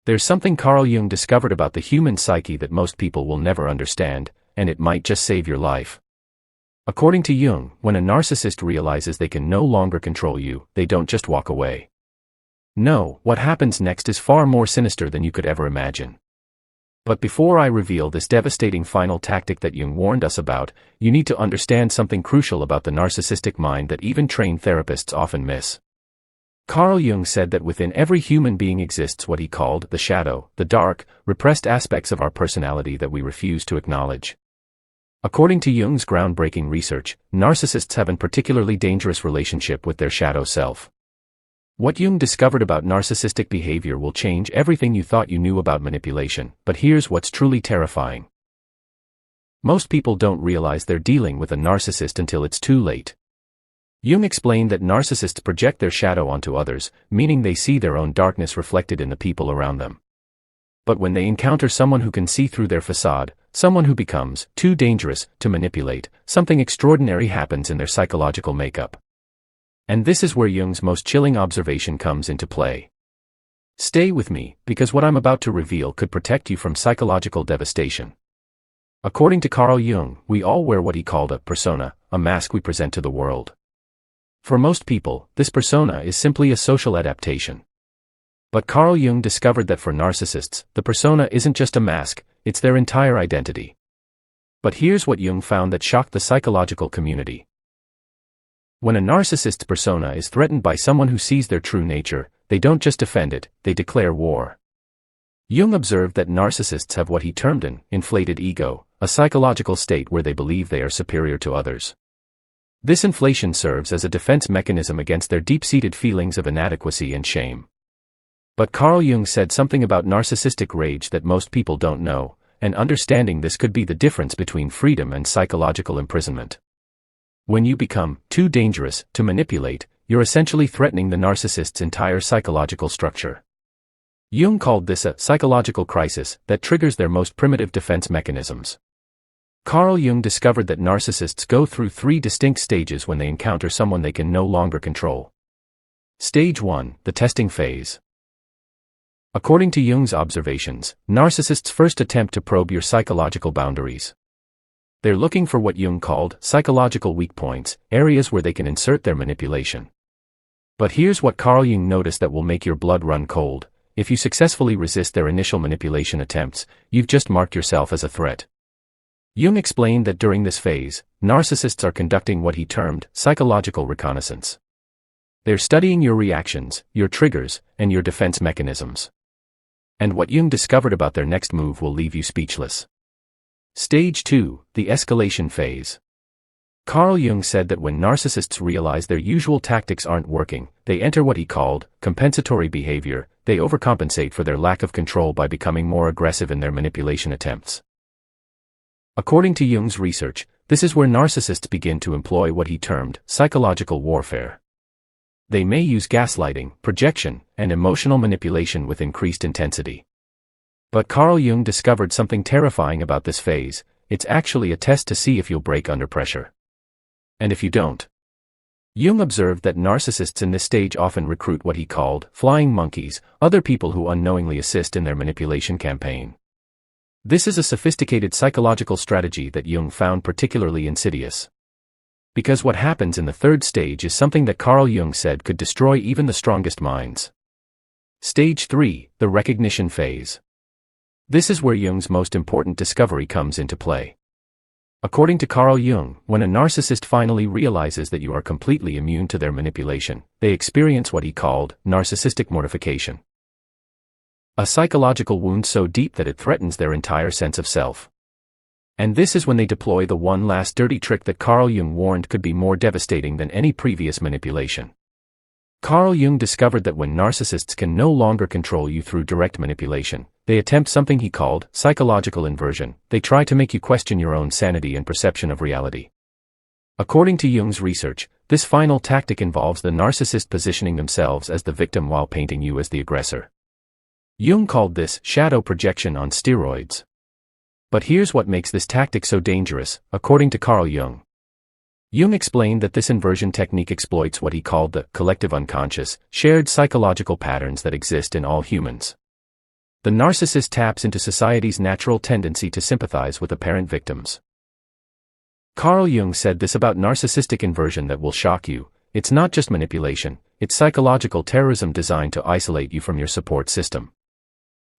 There's something Carl Jung discovered about the human psyche that most people will never understand, and it might just save your life. According to Jung, when a narcissist realizes they can no longer control you, they don't just walk away. No, what happens next is far more sinister than you could ever imagine. But before I reveal this devastating final tactic that Jung warned us about, you need to understand something crucial about the narcissistic mind that even trained therapists often miss. Carl Jung said that within every human being exists what he called the shadow, the dark, repressed aspects of our personality that we refuse to acknowledge. According to Jung's groundbreaking research, narcissists have a particularly dangerous relationship with their shadow self. What Jung discovered about narcissistic behavior will change everything you thought you knew about manipulation, but here's what's truly terrifying. Most people don't realize they're dealing with a narcissist until it's too late. Jung explained that narcissists project their shadow onto others, meaning they see their own darkness reflected in the people around them. But when they encounter someone who can see through their facade, someone who becomes too dangerous to manipulate, something extraordinary happens in their psychological makeup. And this is where Jung's most chilling observation comes into play. Stay with me, because what I'm about to reveal could protect you from psychological devastation. According to Carl Jung, we all wear what he called a persona, a mask we present to the world. For most people, this persona is simply a social adaptation. But Carl Jung discovered that for narcissists, the persona isn't just a mask, it's their entire identity. But here's what Jung found that shocked the psychological community. When a narcissist's persona is threatened by someone who sees their true nature, they don't just defend it, they declare war. Jung observed that narcissists have what he termed an inflated ego, a psychological state where they believe they are superior to others. This inflation serves as a defense mechanism against their deep-seated feelings of inadequacy and shame. But Carl Jung said something about narcissistic rage that most people don't know, and understanding this could be the difference between freedom and psychological imprisonment. When you become too dangerous to manipulate, you're essentially threatening the narcissist's entire psychological structure. Jung called this a psychological crisis that triggers their most primitive defense mechanisms. Carl Jung discovered that narcissists go through 3 distinct stages when they encounter someone they can no longer control. Stage 1, the testing phase. According to Jung's observations, narcissists first attempt to probe your psychological boundaries. They're looking for what Jung called psychological weak points, areas where they can insert their manipulation. But here's what Carl Jung noticed that will make your blood run cold: if you successfully resist their initial manipulation attempts, you've just marked yourself as a threat. Jung explained that during this phase, narcissists are conducting what he termed psychological reconnaissance. They're studying your reactions, your triggers, and your defense mechanisms. And what Jung discovered about their next move will leave you speechless. Stage 2, the escalation phase. Carl Jung said that when narcissists realize their usual tactics aren't working, they enter what he called compensatory behavior. They overcompensate for their lack of control by becoming more aggressive in their manipulation attempts. According to Jung's research, this is where narcissists begin to employ what he termed psychological warfare. They may use gaslighting, projection, and emotional manipulation with increased intensity. But Carl Jung discovered something terrifying about this phase: it's actually a test to see if you'll break under pressure. And if you don't. Jung observed that narcissists in this stage often recruit what he called flying monkeys, other people who unknowingly assist in their manipulation campaign. This is a sophisticated psychological strategy that Jung found particularly insidious. Because what happens in the 3rd stage is something that Carl Jung said could destroy even the strongest minds. Stage 3, the recognition phase. This is where Jung's most important discovery comes into play. According to Carl Jung, when a narcissist finally realizes that you are completely immune to their manipulation, they experience what he called narcissistic mortification. A psychological wound so deep that it threatens their entire sense of self. And this is when they deploy the one last dirty trick that Carl Jung warned could be more devastating than any previous manipulation. Carl Jung discovered that when narcissists can no longer control you through direct manipulation, they attempt something he called psychological inversion. They try to make you question your own sanity and perception of reality. According to Jung's research, this final tactic involves the narcissist positioning themselves as the victim while painting you as the aggressor. Jung called this shadow projection on steroids. But here's what makes this tactic so dangerous, according to Carl Jung. Jung explained that this inversion technique exploits what he called the collective unconscious, shared psychological patterns that exist in all humans. The narcissist taps into society's natural tendency to sympathize with apparent victims. Carl Jung said this about narcissistic inversion that will shock you: it's not just manipulation, it's psychological terrorism designed to isolate you from your support system.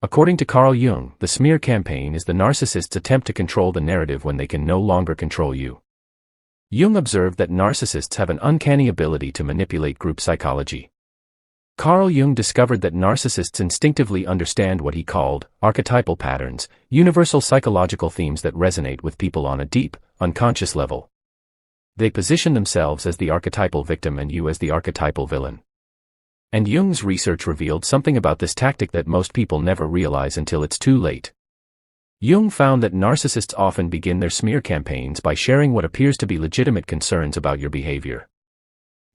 According to Carl Jung, the smear campaign is the narcissist's attempt to control the narrative when they can no longer control you. Jung observed that narcissists have an uncanny ability to manipulate group psychology. Carl Jung discovered that narcissists instinctively understand what he called archetypal patterns, universal psychological themes that resonate with people on a deep, unconscious level. They position themselves as the archetypal victim and you as the archetypal villain. And Jung's research revealed something about this tactic that most people never realize until it's too late. Jung found that narcissists often begin their smear campaigns by sharing what appears to be legitimate concerns about your behavior.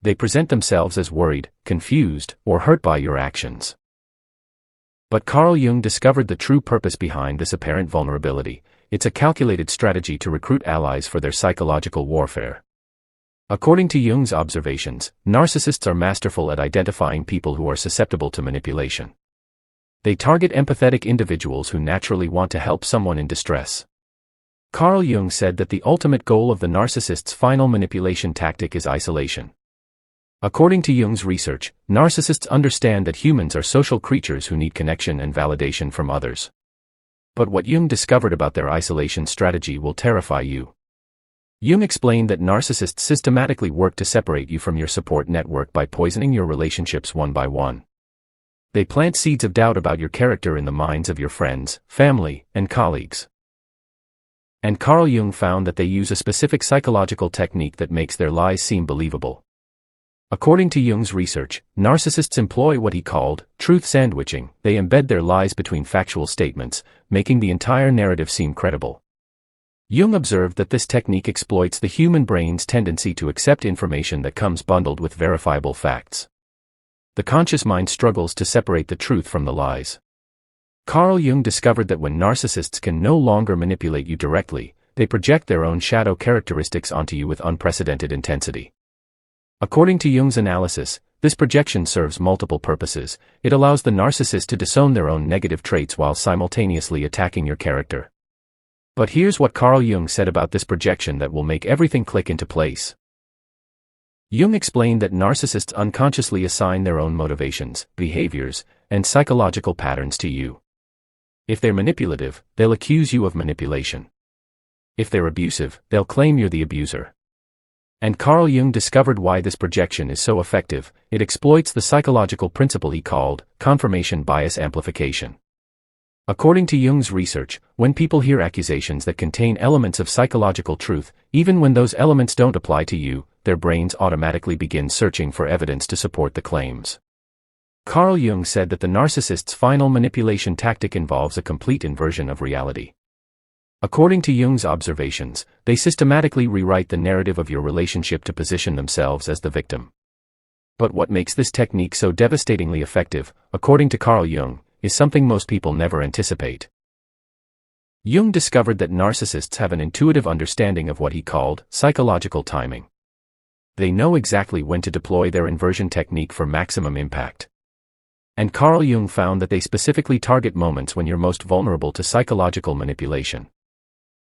They present themselves as worried, confused, or hurt by your actions. But Carl Jung discovered the true purpose behind this apparent vulnerability: it's a calculated strategy to recruit allies for their psychological warfare. According to Jung's observations, narcissists are masterful at identifying people who are susceptible to manipulation. They target empathetic individuals who naturally want to help someone in distress. Carl Jung said that the ultimate goal of the narcissist's final manipulation tactic is isolation. According to Jung's research, narcissists understand that humans are social creatures who need connection and validation from others. But what Jung discovered about their isolation strategy will terrify you. Jung explained that narcissists systematically work to separate you from your support network by poisoning your relationships one by one. They plant seeds of doubt about your character in the minds of your friends, family, and colleagues. And Carl Jung found that they use a specific psychological technique that makes their lies seem believable. According to Jung's research, narcissists employ what he called truth sandwiching. They embed their lies between factual statements, making the entire narrative seem credible. Jung observed that this technique exploits the human brain's tendency to accept information that comes bundled with verifiable facts. The conscious mind struggles to separate the truth from the lies. Carl Jung discovered that when narcissists can no longer manipulate you directly, they project their own shadow characteristics onto you with unprecedented intensity. According to Jung's analysis, this projection serves multiple purposes. It allows the narcissist to disown their own negative traits while simultaneously attacking your character. But here's what Carl Jung said about this projection that will make everything click into place. Jung explained that narcissists unconsciously assign their own motivations, behaviors, and psychological patterns to you. If they're manipulative, they'll accuse you of manipulation. If they're abusive, they'll claim you're the abuser. And Carl Jung discovered why this projection is so effective. It exploits the psychological principle he called confirmation bias amplification. According to Jung's research, when people hear accusations that contain elements of psychological truth, even when those elements don't apply to you, their brains automatically begin searching for evidence to support the claims. Carl Jung said that the narcissist's final manipulation tactic involves a complete inversion of reality. According to Jung's observations, they systematically rewrite the narrative of your relationship to position themselves as the victim. But what makes this technique so devastatingly effective, according to Carl Jung, is something most people never anticipate. Jung discovered that narcissists have an intuitive understanding of what he called psychological timing. They know exactly when to deploy their inversion technique for maximum impact. And Carl Jung found that they specifically target moments when you're most vulnerable to psychological manipulation.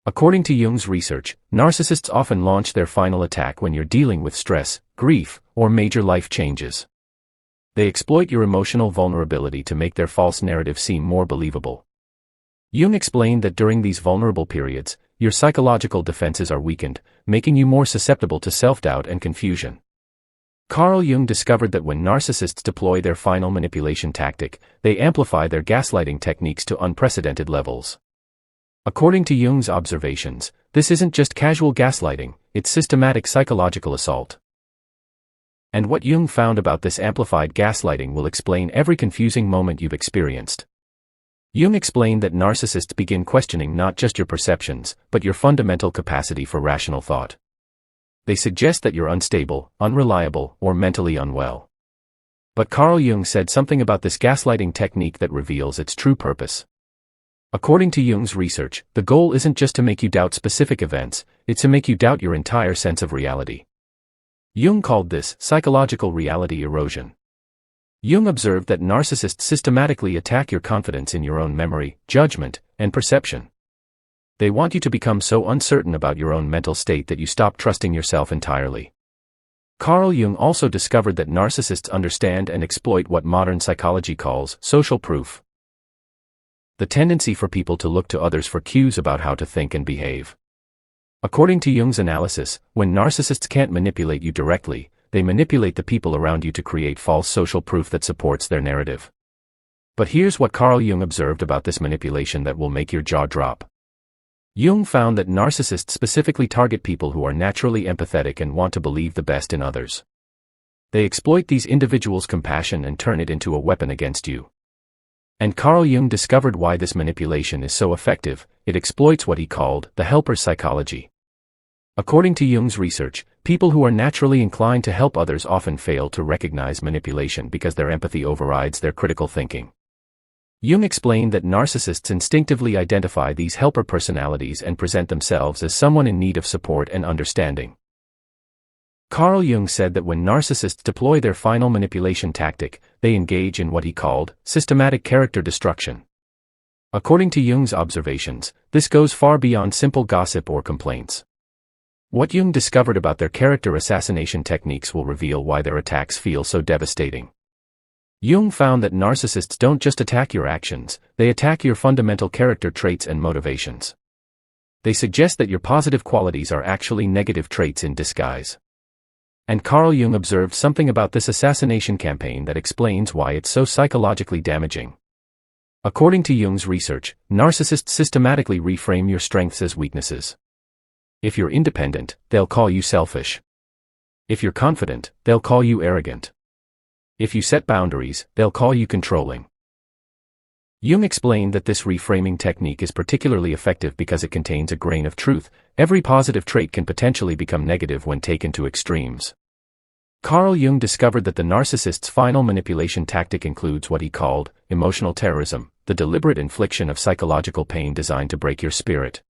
According to Jung's research, narcissists often launch their final attack when you're dealing with stress, grief, or major life changes. They exploit your emotional vulnerability to make their false narrative seem more believable. Jung explained that during these vulnerable periods, your psychological defenses are weakened, making you more susceptible to self-doubt and confusion. Carl Jung discovered that when narcissists deploy their final manipulation tactic, they amplify their gaslighting techniques to unprecedented levels. According to Jung's observations, this isn't just casual gaslighting, it's systematic psychological assault. And what Jung found about this amplified gaslighting will explain every confusing moment you've experienced. Jung explained that narcissists begin questioning not just your perceptions, but your fundamental capacity for rational thought. They suggest that you're unstable, unreliable, or mentally unwell. But Carl Jung said something about this gaslighting technique that reveals its true purpose. According to Jung's research, the goal isn't just to make you doubt specific events, it's to make you doubt your entire sense of reality. Jung called this psychological reality erosion. Jung observed that narcissists systematically attack your confidence in your own memory, judgment, and perception. They want you to become so uncertain about your own mental state that you stop trusting yourself entirely. Carl Jung also discovered that narcissists understand and exploit what modern psychology calls social proof. The tendency for people to look to others for cues about how to think and behave. According to Jung's analysis, when narcissists can't manipulate you directly, they manipulate the people around you to create false social proof that supports their narrative. But here's what Carl Jung observed about this manipulation that will make your jaw drop. Jung found that narcissists specifically target people who are naturally empathetic and want to believe the best in others. They exploit these individuals' compassion and turn it into a weapon against you. And Carl Jung discovered why this manipulation is so effective. It exploits what he called the helper's psychology. According to Jung's research, people who are naturally inclined to help others often fail to recognize manipulation because their empathy overrides their critical thinking. Jung explained that narcissists instinctively identify these helper personalities and present themselves as someone in need of support and understanding. Carl Jung said that when narcissists deploy their final manipulation tactic, they engage in what he called systematic character destruction. According to Jung's observations, this goes far beyond simple gossip or complaints. What Jung discovered about their character assassination techniques will reveal why their attacks feel so devastating. Jung found that narcissists don't just attack your actions, they attack your fundamental character traits and motivations. They suggest that your positive qualities are actually negative traits in disguise. And Carl Jung observed something about this assassination campaign that explains why it's so psychologically damaging. According to Jung's research, narcissists systematically reframe your strengths as weaknesses. If you're independent, they'll call you selfish. If you're confident, they'll call you arrogant. If you set boundaries, they'll call you controlling. Jung explained that this reframing technique is particularly effective because it contains a grain of truth. Every positive trait can potentially become negative when taken to extremes. Carl Jung discovered that the narcissist's final manipulation tactic includes what he called emotional terrorism, the deliberate infliction of psychological pain designed to break your spirit.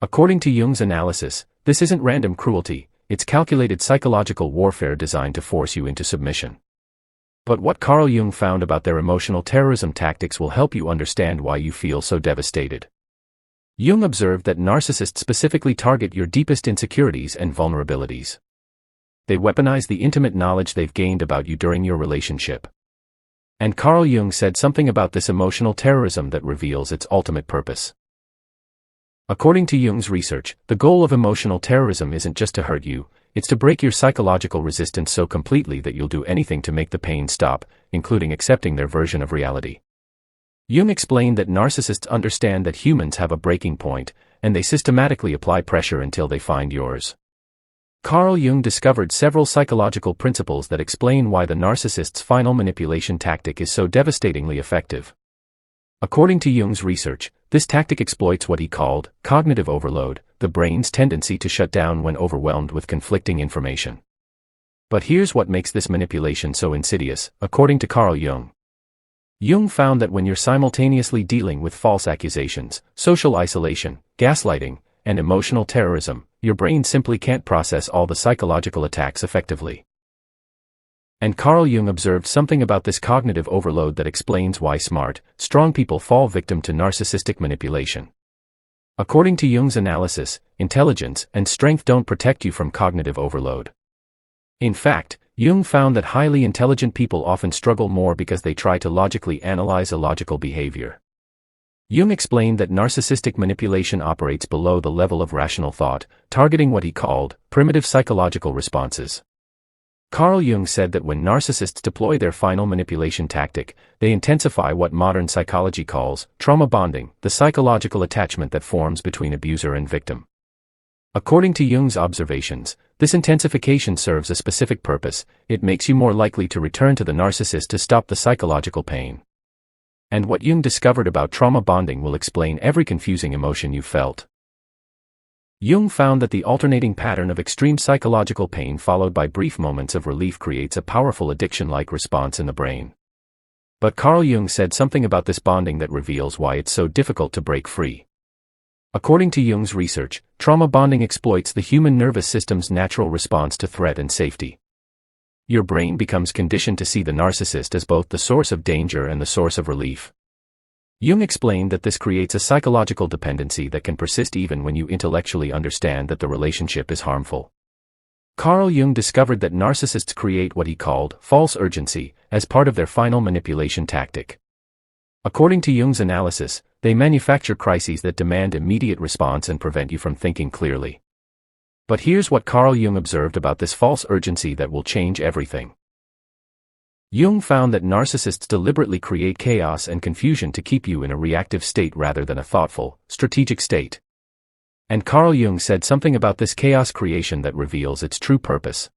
According to Jung's analysis, this isn't random cruelty, it's calculated psychological warfare designed to force you into submission. But what Carl Jung found about their emotional terrorism tactics will help you understand why you feel so devastated. Jung observed that narcissists specifically target your deepest insecurities and vulnerabilities. They weaponize the intimate knowledge they've gained about you during your relationship. And Carl Jung said something about this emotional terrorism that reveals its ultimate purpose. According to Jung's research, the goal of emotional terrorism isn't just to hurt you, it's to break your psychological resistance so completely that you'll do anything to make the pain stop, including accepting their version of reality. Jung explained that narcissists understand that humans have a breaking point, and they systematically apply pressure until they find yours. Carl Jung discovered several psychological principles that explain why the narcissist's final manipulation tactic is so devastatingly effective. According to Jung's research, this tactic exploits what he called cognitive overload, the brain's tendency to shut down when overwhelmed with conflicting information. But here's what makes this manipulation so insidious, according to Carl Jung. Jung found that when you're simultaneously dealing with false accusations, social isolation, gaslighting, and emotional terrorism, your brain simply can't process all the psychological attacks effectively. And Carl Jung observed something about this cognitive overload that explains why smart, strong people fall victim to narcissistic manipulation. According to Jung's analysis, intelligence and strength don't protect you from cognitive overload. In fact, Jung found that highly intelligent people often struggle more because they try to logically analyze illogical behavior. Jung explained that narcissistic manipulation operates below the level of rational thought, targeting what he called primitive psychological responses. Carl Jung said that when narcissists deploy their final manipulation tactic, they intensify what modern psychology calls trauma bonding, the psychological attachment that forms between abuser and victim. According to Jung's observations, this intensification serves a specific purpose: it makes you more likely to return to the narcissist to stop the psychological pain. And what Jung discovered about trauma bonding will explain every confusing emotion you felt. Jung found that the alternating pattern of extreme psychological pain followed by brief moments of relief creates a powerful addiction-like response in the brain. But Carl Jung said something about this bonding that reveals why it's so difficult to break free. According to Jung's research, trauma bonding exploits the human nervous system's natural response to threat and safety. Your brain becomes conditioned to see the narcissist as both the source of danger and the source of relief. Jung explained that this creates a psychological dependency that can persist even when you intellectually understand that the relationship is harmful. Carl Jung discovered that narcissists create what he called false urgency as part of their final manipulation tactic. According to Jung's analysis, they manufacture crises that demand immediate response and prevent you from thinking clearly. But here's what Carl Jung observed about this false urgency that will change everything. Jung found that narcissists deliberately create chaos and confusion to keep you in a reactive state rather than a thoughtful, strategic state. And Carl Jung said something about this chaos creation that reveals its true purpose.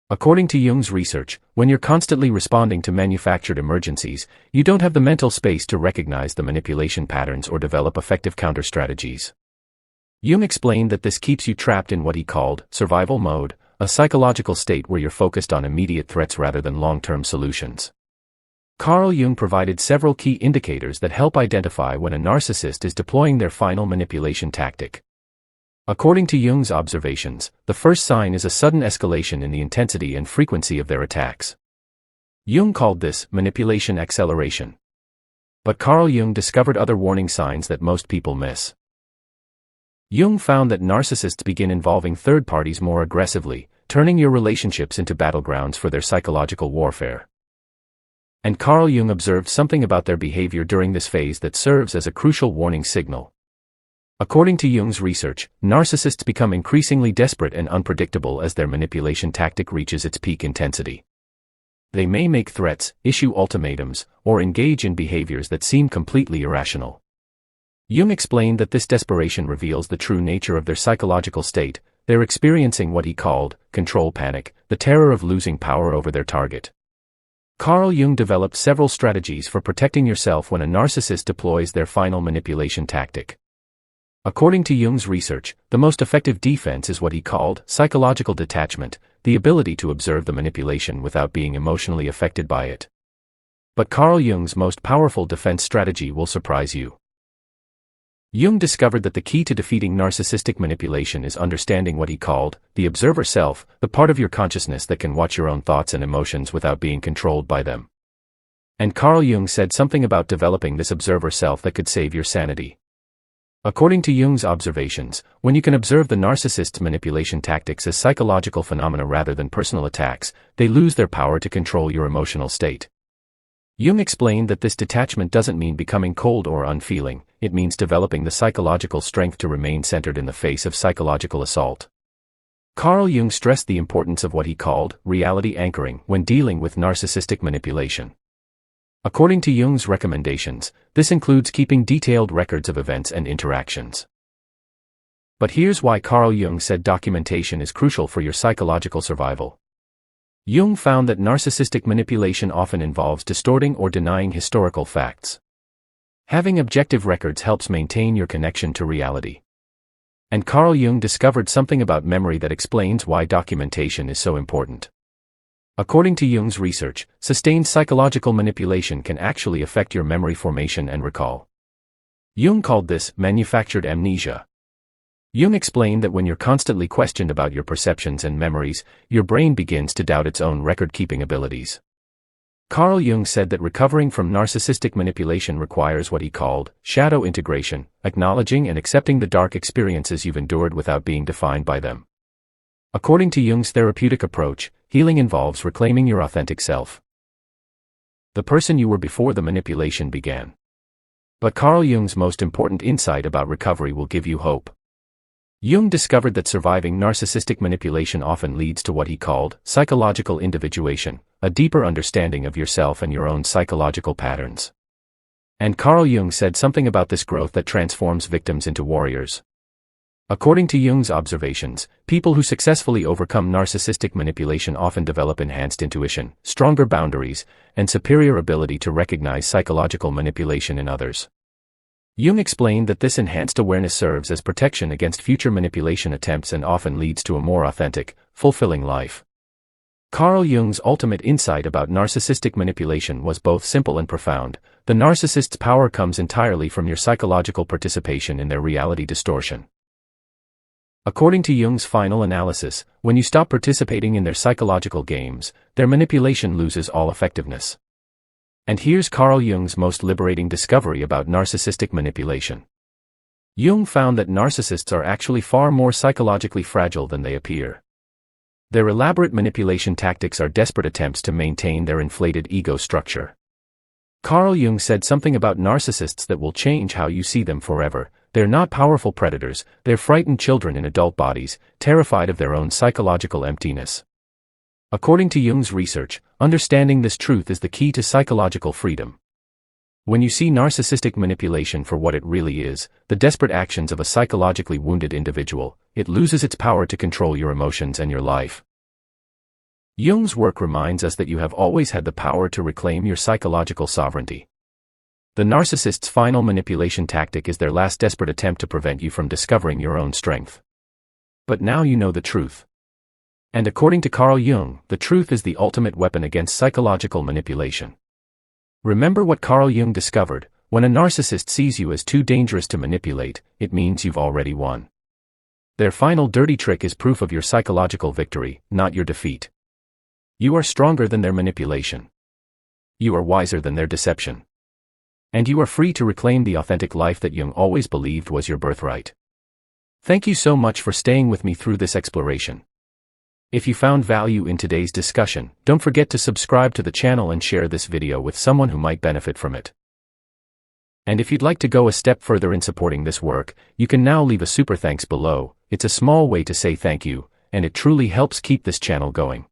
According to Jung's research, when you're constantly responding to manufactured emergencies, you don't have the mental space to recognize the manipulation patterns or develop effective counter-strategies. Jung explained that this keeps you trapped in what he called survival mode, a psychological state where you're focused on immediate threats rather than long-term solutions. Carl Jung provided several key indicators that help identify when a narcissist is deploying their final manipulation tactic. According to Jung's observations, the first sign is a sudden escalation in the intensity and frequency of their attacks. Jung called this manipulation acceleration. But Carl Jung discovered other warning signs that most people miss. Jung found that narcissists begin involving third parties more aggressively, turning your relationships into battlegrounds for their psychological warfare. And Carl Jung observed something about their behavior during this phase that serves as a crucial warning signal. According to Jung's research, narcissists become increasingly desperate and unpredictable as their manipulation tactic reaches its peak intensity. They may make threats, issue ultimatums, or engage in behaviors that seem completely irrational. Jung explained that this desperation reveals the true nature of their psychological state. They're experiencing what he called control panic, the terror of losing power over their target. Carl Jung developed several strategies for protecting yourself when a narcissist deploys their final manipulation tactic. According to Jung's research, the most effective defense is what he called psychological detachment, the ability to observe the manipulation without being emotionally affected by it. But Carl Jung's most powerful defense strategy will surprise you. Jung discovered that the key to defeating narcissistic manipulation is understanding what he called the observer self, the part of your consciousness that can watch your own thoughts and emotions without being controlled by them. And Carl Jung said something about developing this observer self that could save your sanity. According to Jung's observations, when you can observe the narcissist's manipulation tactics as psychological phenomena rather than personal attacks, they lose their power to control your emotional state. Jung explained that this detachment doesn't mean becoming cold or unfeeling, it means developing the psychological strength to remain centered in the face of psychological assault. Carl Jung stressed the importance of what he called reality anchoring when dealing with narcissistic manipulation. According to Jung's recommendations, this includes keeping detailed records of events and interactions. But here's why Carl Jung said documentation is crucial for your psychological survival. Jung found that narcissistic manipulation often involves distorting or denying historical facts. Having objective records helps maintain your connection to reality. And Carl Jung discovered something about memory that explains why documentation is so important. According to Jung's research, sustained psychological manipulation can actually affect your memory formation and recall. Jung called this manufactured amnesia. Jung explained that when you're constantly questioned about your perceptions and memories, your brain begins to doubt its own record-keeping abilities. Carl Jung said that recovering from narcissistic manipulation requires what he called shadow integration, acknowledging and accepting the dark experiences you've endured without being defined by them. According to Jung's therapeutic approach, healing involves reclaiming your authentic self, the person you were before the manipulation began. But Carl Jung's most important insight about recovery will give you hope. Jung discovered that surviving narcissistic manipulation often leads to what he called psychological individuation, a deeper understanding of yourself and your own psychological patterns. And Carl Jung said something about this growth that transforms victims into warriors. According to Jung's observations, people who successfully overcome narcissistic manipulation often develop enhanced intuition, stronger boundaries, and superior ability to recognize psychological manipulation in others. Jung explained that this enhanced awareness serves as protection against future manipulation attempts and often leads to a more authentic, fulfilling life. Carl Jung's ultimate insight about narcissistic manipulation was both simple and profound. The narcissist's power comes entirely from your psychological participation in their reality distortion. According to Jung's final analysis, when you stop participating in their psychological games, their manipulation loses all effectiveness. And here's Carl Jung's most liberating discovery about narcissistic manipulation. Jung found that narcissists are actually far more psychologically fragile than they appear. Their elaborate manipulation tactics are desperate attempts to maintain their inflated ego structure. Carl Jung said something about narcissists that will change how you see them forever. They're not powerful predators, they're frightened children in adult bodies, terrified of their own psychological emptiness. According to Jung's research, understanding this truth is the key to psychological freedom. When you see narcissistic manipulation for what it really is, the desperate actions of a psychologically wounded individual, it loses its power to control your emotions and your life. Jung's work reminds us that you have always had the power to reclaim your psychological sovereignty. The narcissist's final manipulation tactic is their last desperate attempt to prevent you from discovering your own strength. But now you know the truth. And according to Carl Jung, the truth is the ultimate weapon against psychological manipulation. Remember what Carl Jung discovered: when a narcissist sees you as too dangerous to manipulate, it means you've already won. Their final dirty trick is proof of your psychological victory, not your defeat. You are stronger than their manipulation. You are wiser than their deception. And you are free to reclaim the authentic life that Jung always believed was your birthright. Thank you so much for staying with me through this exploration. If you found value in today's discussion, don't forget to subscribe to the channel and share this video with someone who might benefit from it. And if you'd like to go a step further in supporting this work, you can now leave a super thanks below. It's a small way to say thank you, and it truly helps keep this channel going.